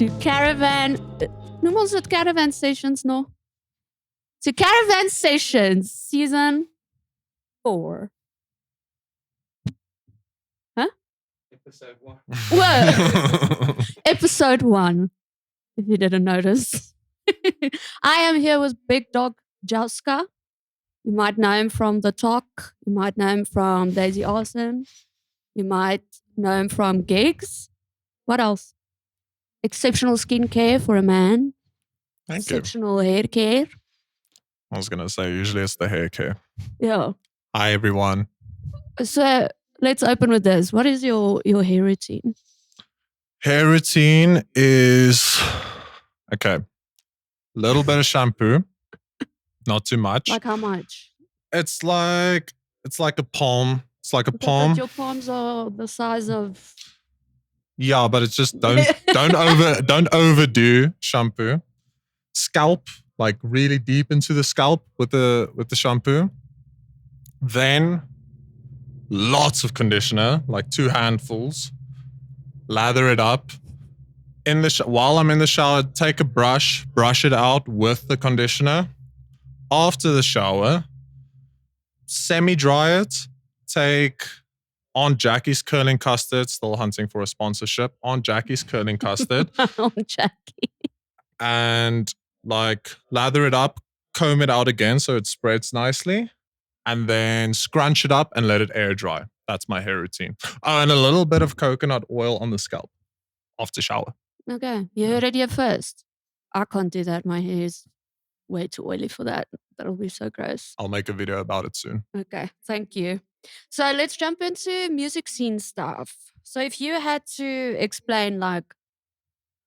to Karavan. Noem ons dit Karavan Sessions nog? To Karavan Sessions, season 4. Huh? Episode 1. Whoa. Episode 1, if you didn't notice. I am here with big dog Itsjouska. You might know him from The Talk. You might know him from Daisy Arson. You might know him from gigs. What else? Exceptional skincare for a man. Thank you. Exceptional hair care. I was going to say, usually it's the hair care. Yeah. Hi, everyone. So let's open with this. What is your hair routine? Hair routine is, okay, little bit of shampoo, not too much. Like how much? It's like a palm. It's like a But palm. your palms are the size of... Yeah, but it's just don't overdo shampoo. Scalp, like really deep into the scalp with the shampoo. Then lots of conditioner, like 2 handfuls. Lather it up. While I'm in the shower, take a brush it out with the conditioner. After the shower, semi-dry it. Take Aunt Jackie's curling custard, still hunting for a sponsorship. Aunt Jackie's curling custard. Aunt Jackie. And like lather it up, comb it out again so it spreads nicely. And then scrunch it up and let it air dry. That's my hair routine. Oh, and a little bit of coconut oil on the scalp after shower. Okay, you heard it here first. I can't do that. My hair is way too oily for that. That'll be so gross. I'll make a video about it soon. Okay, thank you. So let's jump into music scene stuff. So if you had to explain like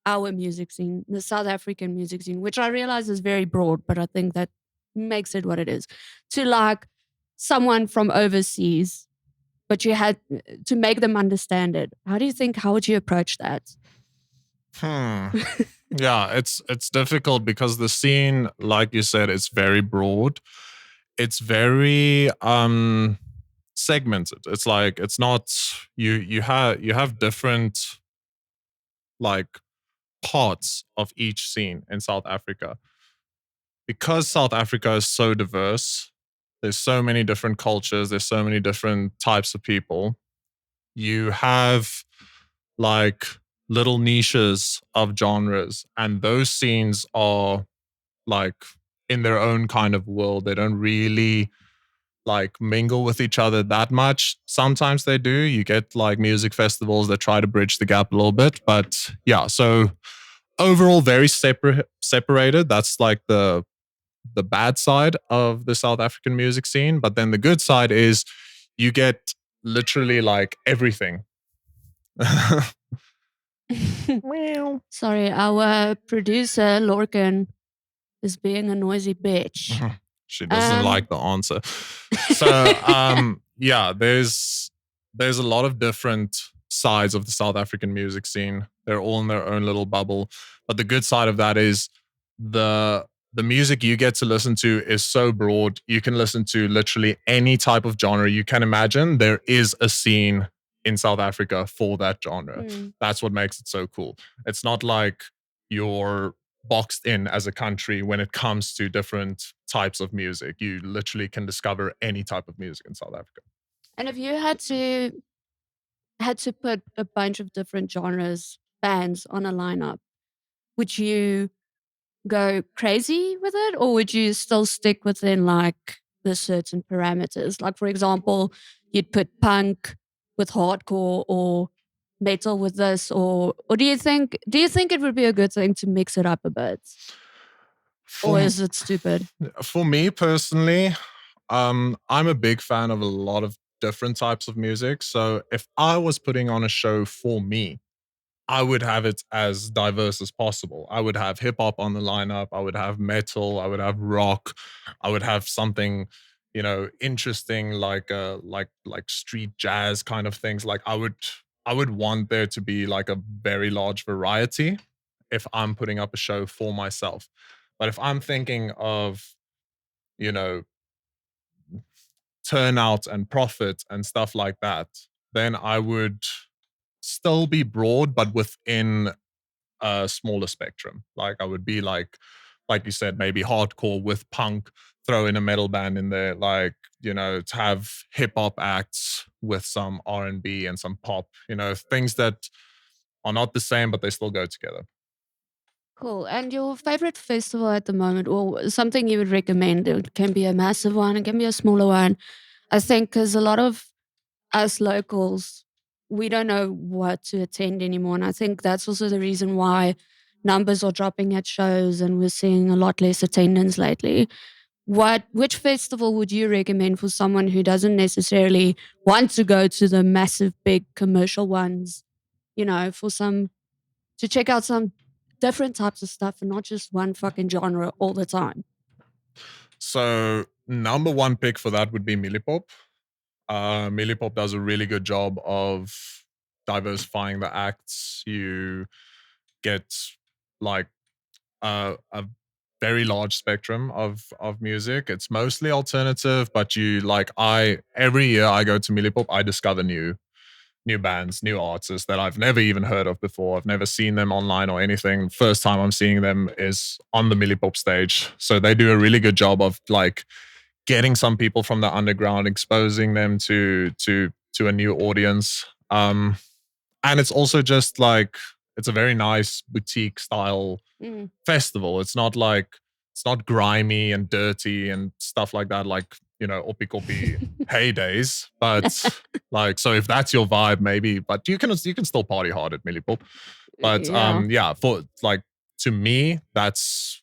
our music scene, the South African music scene, which I realize is very broad, but I think that makes it what it is, to like someone from overseas, but you had to make them understand it. How would you approach that? Yeah, it's difficult because the scene, like you said, it's very broad. It's very segmented. It's like it's not you have different like parts of each scene in South Africa. Because South Africa is so diverse, there's so many different cultures, there's so many different types of people. You have like little niches of genres, and those scenes are like in their own kind of world. They don't really like mingle with each other that much. Sometimes they do. You get like music festivals that try to bridge the gap a little bit, but yeah, so overall very separated. That's like the bad side of the South African music scene. But then the good side is you get literally like everything. Sorry, our producer Lorcan is being a noisy bitch. She doesn't like the answer. So yeah, there's a lot of different sides of the South African music scene. They're all in their own little bubble. But the good side of that is the music you get to listen to is so broad. You can listen to literally any type of genre you can imagine. There is a scene in South Africa for that genre. That's what makes it so cool. It's not like you're boxed in as a country when it comes to different types of music. You literally can discover any type of music in South Africa. And if you had to put a bunch of different genres, bands on a lineup, would you go crazy with it, or would you still stick within like the certain parameters? Like for example, you'd put punk with hardcore or metal with this, or do you think it would be a good thing to mix it up a bit? Or is it stupid? For me personally, I'm a big fan of a lot of different types of music. So if I was putting on a show for me, I would have it as diverse as possible. I would have hip hop on the lineup. I would have metal. I would have rock. I would have something, interesting like street jazz kind of things. Like I would want there to be like a very large variety if I'm putting up a show for myself. But if I'm thinking of, turnout and profit and stuff like that, then I would still be broad, but within a smaller spectrum. Like I would be like you said, maybe hardcore with punk, throw in a metal band in there, like, to have hip hop acts with some R&B and some pop, things that are not the same, but they still go together. Cool. And your favorite festival at the moment, or something you would recommend? It can be a massive one, it can be a smaller one. I think because a lot of us locals, we don't know what to attend anymore. And I think that's also the reason why numbers are dropping at shows and we're seeing a lot less attendance lately. Which festival would you recommend for someone who doesn't necessarily want to go to the massive big commercial ones, for some to check out some different types of stuff and not just one fucking genre all the time? So number one pick for that would be Millipop. Millipop does a really good job of diversifying the acts. You get like a very large spectrum of music. It's mostly alternative, but you like I every year I go to Millipop, I discover new bands, new artists that I've never even heard of before. I've never seen them online or anything. First time I'm seeing them is on the Millipop stage. So they do a really good job of like getting some people from the underground, exposing them to a new audience. And it's also just like it's a very nice boutique style Mm. festival. It's not grimy and dirty and stuff like that, like Oppie Koppie heydays. But like, so if that's your vibe, maybe. But you can still party hard at Millipop. But Yeah. yeah, for like to me, that's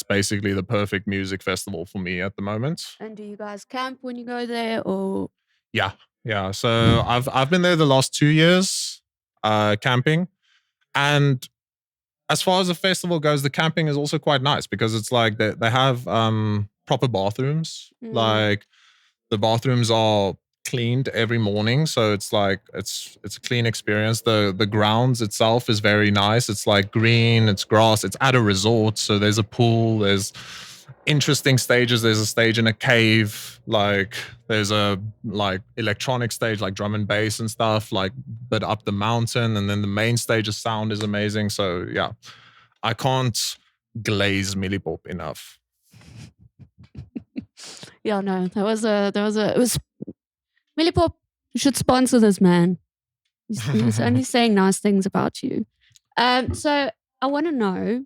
basically the perfect music festival for me at the moment. And do you guys camp when you go there, or? Yeah, yeah. So I've been there the last 2 years, camping, and as far as the festival goes, the camping is also quite nice because it's like they have proper bathrooms. Mm. Like the bathrooms are cleaned every morning, so it's like it's a clean experience. The grounds itself is very nice. It's like green, it's grass, it's at a resort, so there's a pool, there's interesting stages. There's a stage in a cave, like there's a like electronic stage like drum and bass and stuff, like but up the mountain, and then the main stage's sound is amazing. So yeah, I can't glaze Millipop enough. Yeah, no, it was Millipop should sponsor this man. He's only saying nice things about you. So I want to know,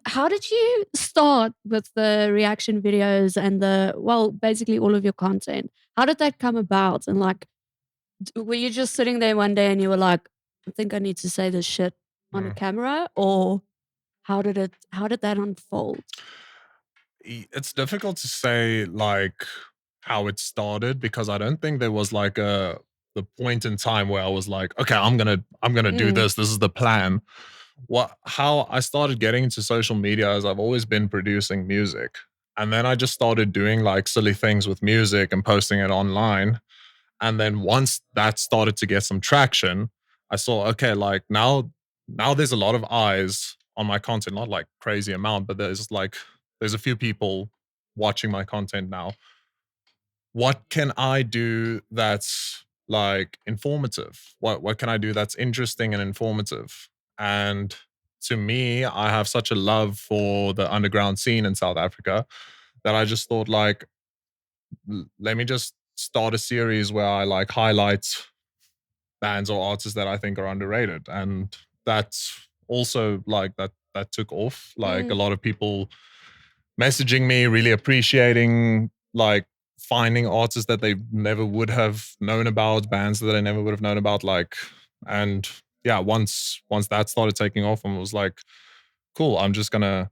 how did you start with the reaction videos and basically all of your content? How did that come about? And like, were you just sitting there one day and you were like, I think I need to say this shit on a Mm. camera, or how did that unfold? It's difficult to say like how it started because I don't think there was like a the point in time where I was like, okay, I'm gonna do Mm. this. This is the plan. What how I started getting into social media is I've always been producing music. And then I just started doing like silly things with music and posting it online. And then once that started to get some traction, I saw, okay, like now there's a lot of eyes on my content, not like crazy amount, but there's a few people watching my content now. What can I do that's like informative? What can I do that's interesting and informative? And to me, I have such a love for the underground scene in South Africa that I just thought like let me just start a series where I like highlight bands or artists that I think are underrated. And that's also like that took off. Like a Mm. lot of people messaging me, really appreciating like finding artists that they never would have known about, bands that I never would have known about. Like, and yeah, once that started taking off, and was like, cool, I'm just gonna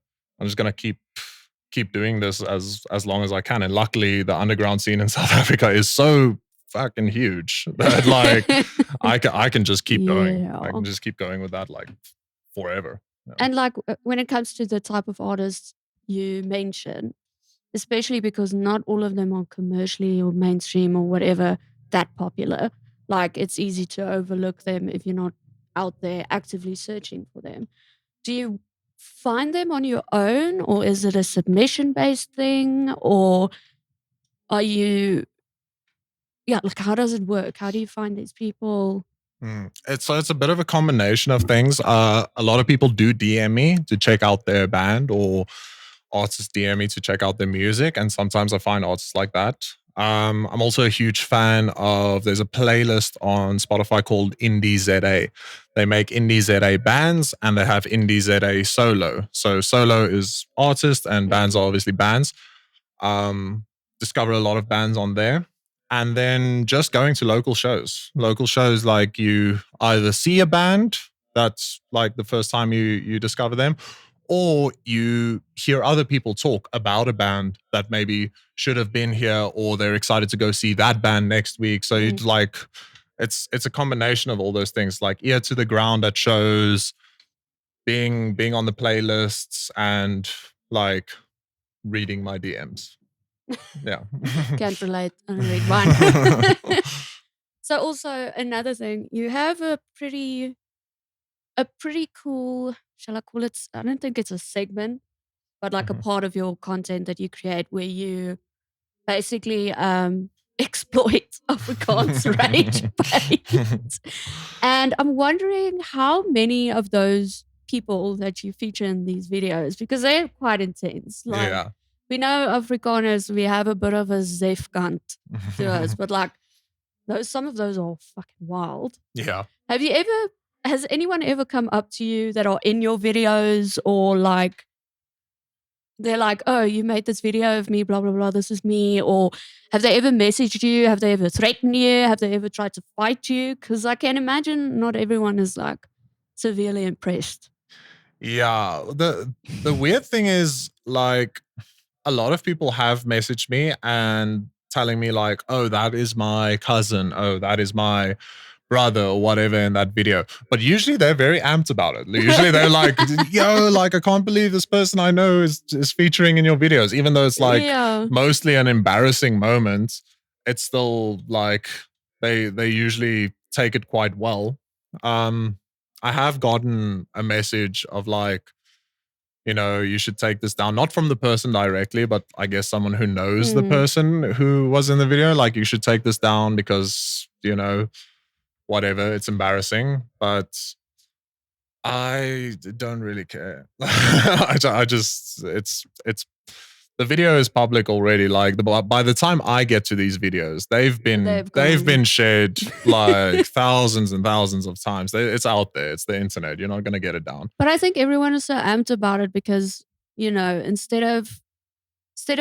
keep doing this as long as I can. And luckily, the underground scene in South Africa is so fucking huge that like I can just keep going. I Yeah. can just keep going with that like forever. Yeah. And like, when it comes to the type of artists you mention, especially because not all of them are commercially or mainstream or whatever that popular. Like, it's easy to overlook them if you're not out there actively searching for them. Do you find them on your own, or is it a submission based thing, or are you, yeah, like, how does it work? How do you find these people? It's a bit of a combination of things. A lot of people do DM me to check out their band, or artists DM me to check out their music, and sometimes I find artists like that. I'm also a huge fan of. There's a playlist on Spotify called Indie ZA. They make Indie ZA bands, and they have Indie ZA solo. So solo is artist, and bands are obviously bands. Um, discover a lot of bands on there. And then just going to local shows. Local shows, like you either see a band that's like the first time you discover them, or you hear other people talk about a band that maybe should have been here, or they're excited to go see that band next week. So you'd like it's a combination of all those things, like ear to the ground at shows, being on the playlists, and like reading my DMs. Yeah. Can't relate. Only read one. So also another thing, you have a pretty cool, shall I call it? I don't think it's a segment, but like a part of your content that you create where you basically exploit Afrikaans rage bait. And I'm wondering how many of those people that you feature in these videos, because they're quite intense. Like, Yeah. we know Afrikaners, we have a bit of a zef kant to us, but like some of those are fucking wild. Yeah. Has anyone ever come up to you that are in your videos, or like they're like, oh, you made this video of me, blah, blah, blah, this is me? Or have they ever messaged you? Have they ever threatened you? Have they ever tried to fight you? Because I can imagine not everyone is like severely impressed. Yeah. The weird thing is, like, a lot of people have messaged me and telling me like, oh, that is my cousin, oh, that is my brother, or whatever in that video. But usually they're very amped about it. Usually they're like, yo, like, I can't believe this person I know is featuring in your videos. Even though it's like mostly an embarrassing moment, it's still like they usually take it quite well. I have gotten a message of like, you should take this down. Not from the person directly, but I guess someone who knows the person who was in the video. Like, you should take this down because, whatever, it's embarrassing. But I don't really care. I just, it's the video is public already. Like, by the time I get to these videos, they've been shared like thousands and thousands of times. It's out there. It's the internet. You're not gonna get it down. But I think everyone is so amped about it because, instead of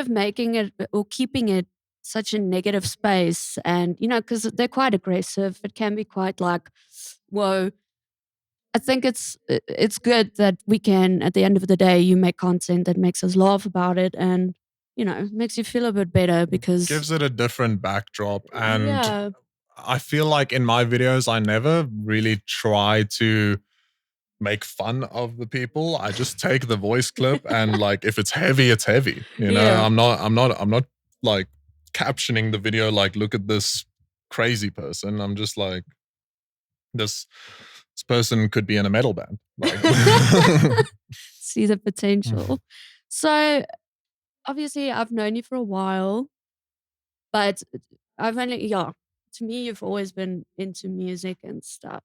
making it or keeping it such a negative space, and because they're quite aggressive, it can be quite like, whoa. I think it's good that we can, at the end of the day, you make content that makes us laugh about it, and makes you feel a bit better because gives it a different backdrop. And I feel like in my videos, I never really try to make fun of the people. I just take the voice clip and like, if it's heavy, it's heavy. I'm not like captioning the video like, look at this crazy person. I'm just like, this person could be in a metal band. Like, see the potential. So obviously I've known you for a while, but to me, you've always been into music and stuff.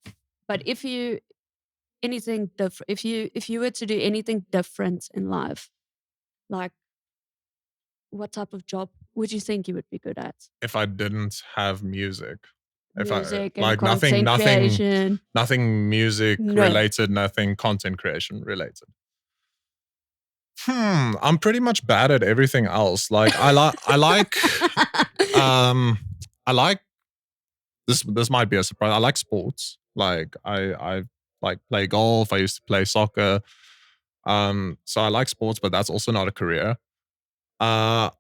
But if you were to do anything different in life, like, what type of job would you think you would be good at? If I didn't have music. Music and like content creation. nothing music related, nothing content creation related. I'm pretty much bad at everything else. Like, I like this might be a surprise. I like sports. Like, I like play golf. I used to play soccer. So I like sports, but that's also not a career. I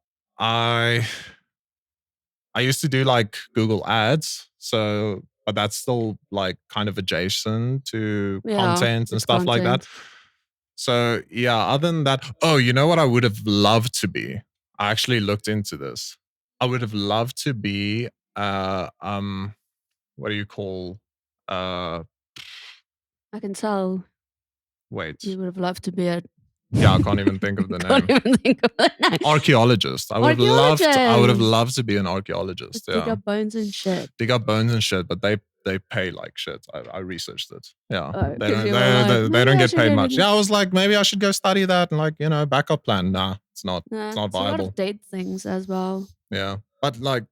used to do like Google ads. So, but that's still like kind of adjacent to content and stuff like that. So yeah, other than that, oh, you know what I would have loved to be? I actually looked into this. I would have loved to be what do you call I can tell. Wait. You would have loved to be a I can't even think of the name. Can't even think of the name. Archaeologist. I would have loved to be an archaeologist. Dig up bones and shit. Dig up bones and shit, but they they pay like shit. I researched it. Yeah, Oh, they 'cause don't you were like, they "Maybe don't I get should paid go much. to..." Yeah, I was like, maybe I should go study that and like backup plan. Nah, it's not It's a lot of viable. date things as well. Yeah, but like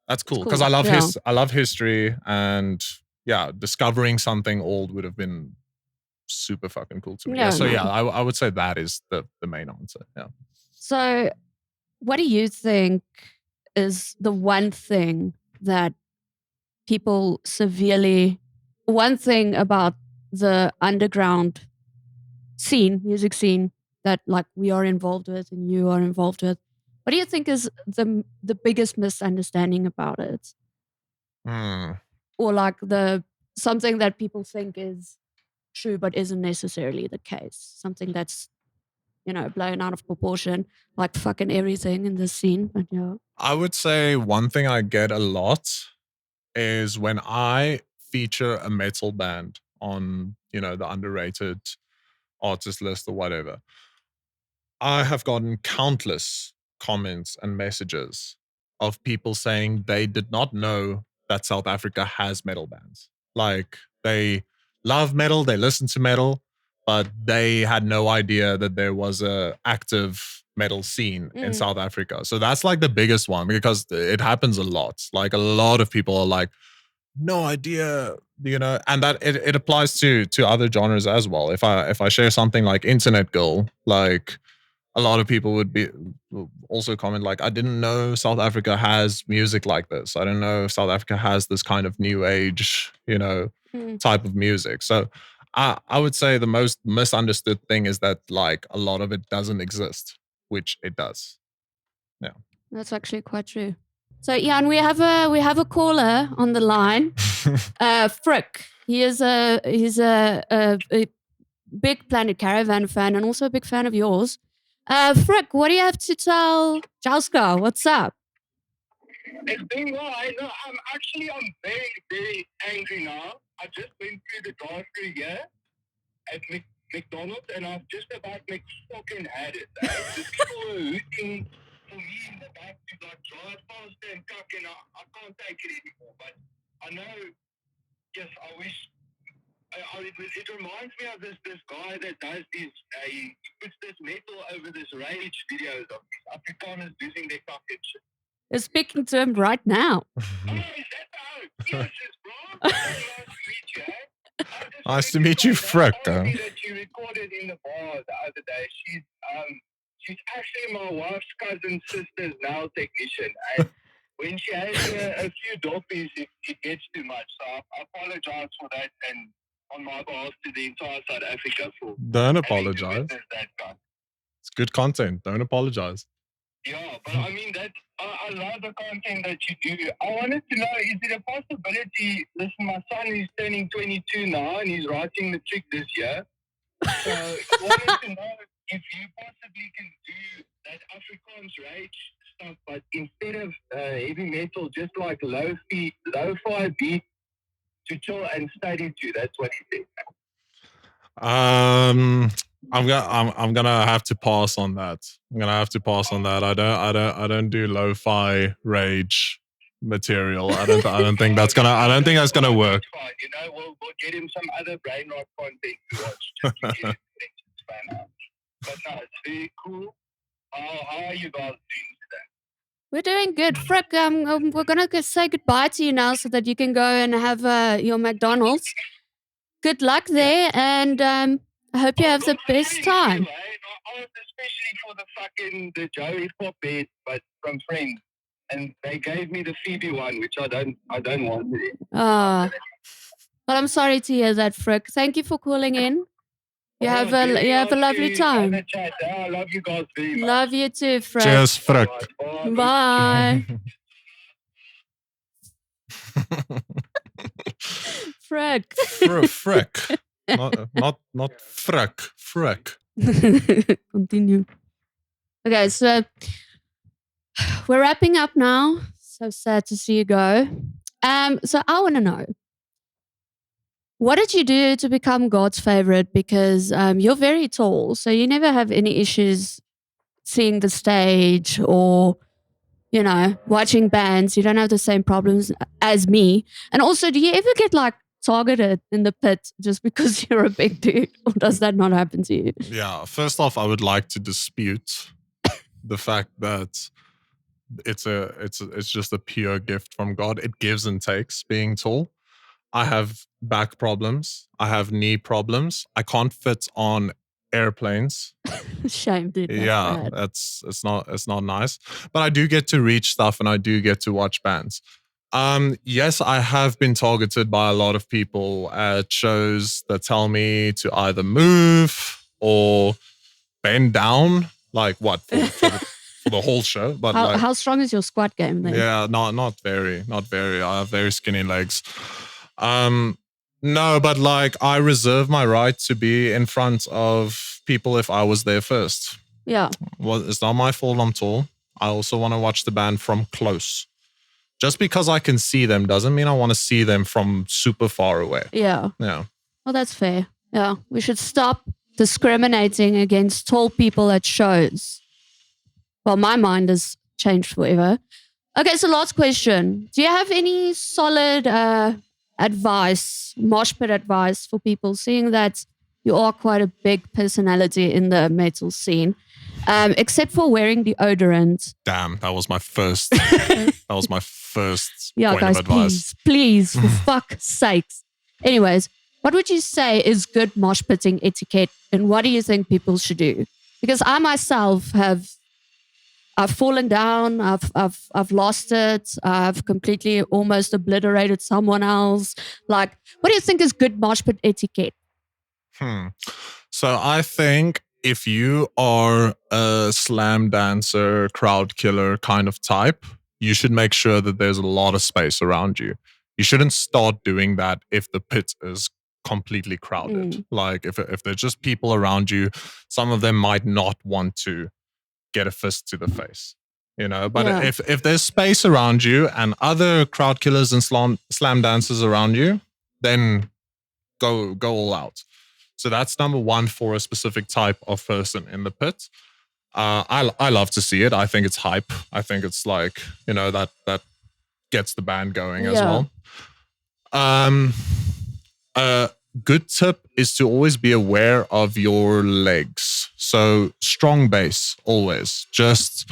that's It's cool because cool. Yeah. I love history and yeah, discovering something old would have been super fucking cool to me. Yeah, No, so no. yeah, I would say that is the main answer. Yeah. So, what do you think is the one thing that people severely, one thing about the underground scene, music scene, that like we are involved with and you are involved with? What do you think is the biggest misunderstanding about it? Hmm. Or like the something that people think is true but isn't necessarily the case? Something that's, blown out of proportion, like fucking everything in this scene. But yeah. I would say one thing I get a lot is when I feature a metal band on, the underrated artist list or whatever. I have gotten countless comments and messages of people saying they did not know that South Africa has metal bands. Like they love metal, they listen to metal, but they had no idea that there was a active metal scene in Mm. South Africa. So that's like the biggest one because it happens a lot. Like a lot of people are like, no idea, and that it applies to other genres as well. If I share something like Internet Girl, like a lot of people will also comment like, I didn't know South Africa has music like this. I don't know if South Africa has this kind of new age, Mm. type of music. So I would say the most misunderstood thing is that like a lot of it doesn't exist, which it does. Yeah. That's actually quite true. So yeah, and we have a caller on the line. Frick. He's a big Planet Caravan fan and also a big fan of yours. Frick, what do you have to tell Itsjouska? What's up? It's been well. I'm very, very angry now. I just went through the drive-through here at McDonald's and I've just about fucking had it. The people were hooting for me in the back to like drive faster and and I can't take it anymore. But I know, yes, I wish. It reminds me of this guy that does this. He puts this metal over this rage videos of Afrikaners losing their cockage. You're speaking to him right now. Oh, is that how? Yes, bro. Nice to meet you, eh? Nice to meet you, Frick. That you recorded in the bar the other day. She's actually my wife's cousin's sister's nail technician. And when she has a few doppies, it gets too much. So I apologize for that, and on my behalf to the entire South Africa for Don't apologize. That guy. It's good content. Don't apologize. Yeah, but I mean I love the content that you do. I wanted to know, is it a possibility? Listen, my son is turning 22 now and he's writing the trick this year. So I wanted to know if you possibly can do that Afrikaans rage stuff, but instead of heavy metal, just like lo-fi beat to chill and study to. That's what he said. I'm gonna have to pass on that. I don't do lo-fi rage material. I don't think that's gonna work. Fine. We'll get him some other brain rot content to watch. Just to get his attention span up. But no, it's very cool. How are you guys doing today? We're doing good. Frick, we're going to say goodbye to you now so that you can go and have your McDonald's. Good luck there, and I hope you have the best time. You, I was especially for the Joe hip hop bed, but from friends, and they gave me the Phoebe one, which I don't want to. Well, I'm sorry to hear that, Frick. Thank you for calling in. You have a lovely time. I love you guys very much. Love you too, Frick. Cheers, Frick. Bye. Frick. Frick. Not Frick. Frick. Continue. Okay, so we're wrapping up now. So sad to see you go. So I want to know, what did you do to become God's favorite? Because you're very tall, so you never have any issues seeing the stage or watching bands. You don't have the same problems as me. And also, do you ever get like targeted in the pit just because you're a big dude? Or does that not happen to you? Yeah, first off, I would like to dispute the fact that it's just a pure gift from God. It gives and takes being tall. I have back problems. I have knee problems. I can't fit on airplanes. Shame, dude. That's Yeah, bad. it's not nice. But I do get to reach stuff and I do get to watch bands. Yes, I have been targeted by a lot of people at shows that tell me to either move or bend down. Like what for the whole show? But How strong is your squat game then? yeah, not very. I have very skinny legs. No, but like I reserve my right to be in front of people if I was there first. Yeah. Well, it's not my fault I'm tall. I also want to watch the band from close. Just because I can see them doesn't mean I want to see them from super far away. Yeah. Yeah. Well, that's fair. Yeah. We should stop discriminating against tall people at shows. Well, my mind has changed forever. Okay, so last question. Do you have any solid advice, moshpit advice for people, seeing that you are quite a big personality in the metal scene, except for wearing deodorant? Damn, that was my first. That was my first Yeah, point guys, of advice. please, for fuck's sakes. Anyways, what would you say is good mosh pitting etiquette, and what do you think people should do? Because I myself I've fallen down. I've lost it. I've completely almost obliterated someone else. Like, what do you think is good mosh pit etiquette? So I think if you are a slam dancer, crowd killer kind of type, you should make sure that there's a lot of space around you. You shouldn't start doing that if the pit is completely crowded. Like if there's just people around you, some of them might not want to get a fist to the face, but Yeah. if there's space around you and other crowd killers and slam dancers around you, then go all out. So that's number one for a specific type of person in the pit. I love to see it. I think it's hype. I think it's like that gets the band going as well. A good tip is to always be aware of your legs. So strong base always. Just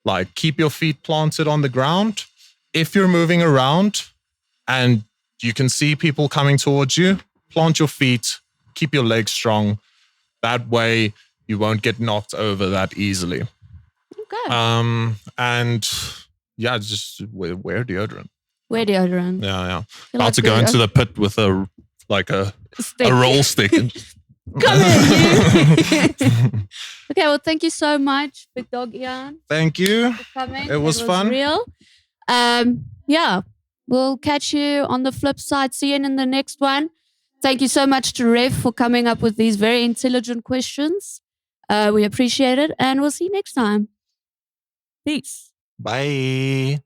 like keep your feet planted on the ground. If you're moving around and you can see people coming towards you, plant your feet, keep your legs strong. That way you won't get knocked over that easily. Okay. And yeah, just wear deodorant. Wear deodorant. Yeah. About to go into the pit with a roll stick. Come here, you. Okay, well, thank you so much, Big Dog Ian. Thank you. For coming. It was fun. Real. Yeah, we'll catch you on the flip side. See you in the next one. Thank you so much to Rev for coming up with these very intelligent questions. We appreciate it, and we'll see you next time. Peace. Bye.